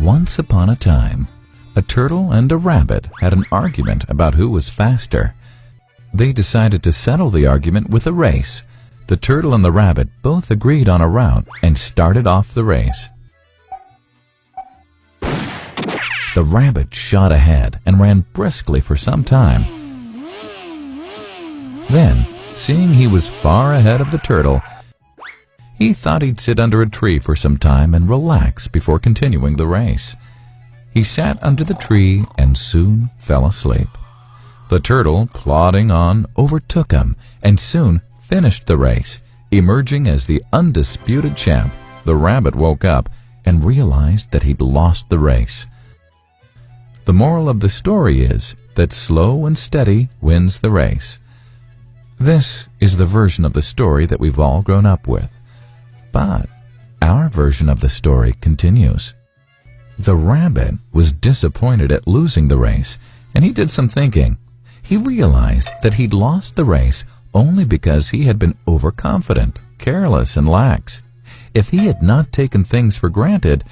Once upon a time, a turtle and a rabbit had an argument about who was faster. They decided to settle the argument with a race. The turtle and the rabbit both agreed on a route and started off the race. The rabbit shot ahead and ran briskly for some time. Then, seeing he was far ahead of the turtle, he thought he'd sit under a tree for some time and relax before continuing the race. He sat under the tree and soon fell asleep. The turtle, plodding on, overtook him and soon finished the race. Emerging as the undisputed champ, the rabbit woke up and realized that he'd lost the race. The moral of the story is that slow and steady wins the race. This is the version of the story that we've all grown up with. But our version of the story continues. The rabbit was disappointed at losing the race, and he did some thinking. He realized that he'd lost the race only because he had been overconfident, careless, and lax. If he had not taken things for granted,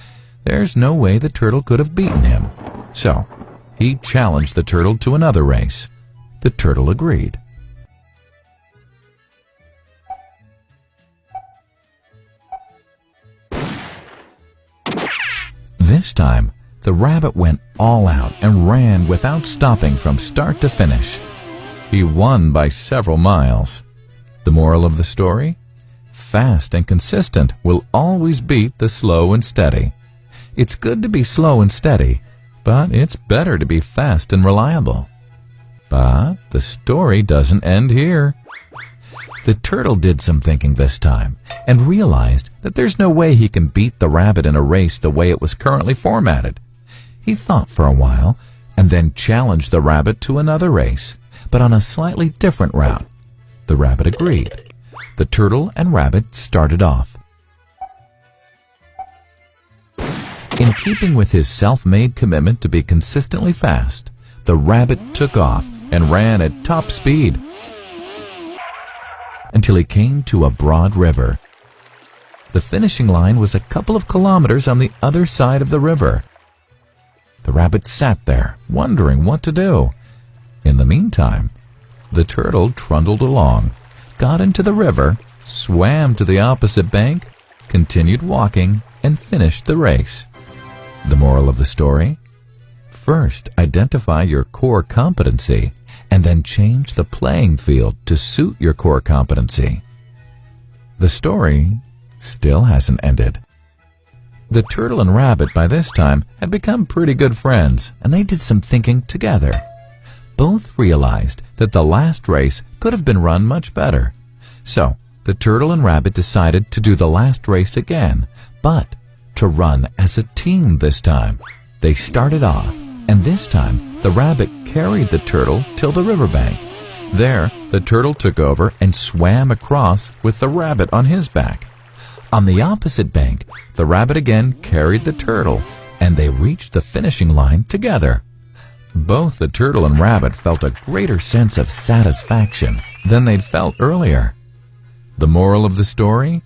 there's no way the turtle could have beaten him. So, he challenged the turtle to another race. The turtle agreed. This time, the rabbit went all out and ran without stopping from start to finish. He won by several miles. The moral of the story? Fast and consistent will always beat the slow and steady. It's good to be slow and steady, but it's better to be fast and reliable. But the story doesn't end here. The turtle did some thinking this time and realized that there's no way he can beat the rabbit in a race the way it was currently formatted. He thought for a while and then challenged the rabbit to another race, but on a slightly different route. The rabbit agreed. The turtle and rabbit started off. In keeping with his self-made commitment to be consistently fast, the rabbit took off and ran at top speed until he came to a broad river. The finishing line was a couple of kilometers on the other side of the river. The rabbit sat there, wondering what to do. In the meantime, the turtle trundled along, got into the river, swam to the opposite bank, continued walking, and finished the race. The moral of the story? First, identify your core competency, and then change the playing field to suit your core competency. The story still hasn't ended. The turtle and rabbit by this time had become pretty good friends, and they did some thinking together. Both realized that the last race could have been run much better. So, the turtle and rabbit decided to do the last race again, but to run as a team this time. They started off, and this time the rabbit carried the turtle till the riverbank. There, the turtle took over and swam across with the rabbit on his back. On the opposite bank, the rabbit again carried the turtle, and they reached the finishing line together. Both the turtle and rabbit felt a greater sense of satisfaction than they'd felt earlier. The moral of the story?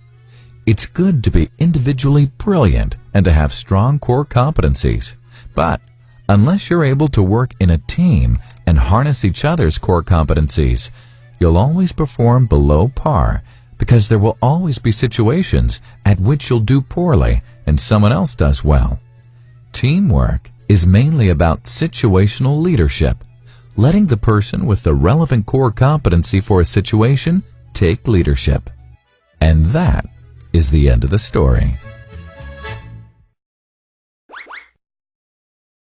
It's good to be individually brilliant and to have strong core competencies, but unless you're able to work in a team and harness each other's core competencies, you'll always perform below par, because there will always be situations at which you'll do poorly and someone else does well. Teamwork is mainly about situational leadership, letting the person with the relevant core competency for a situation take leadership. And that is the end of the story.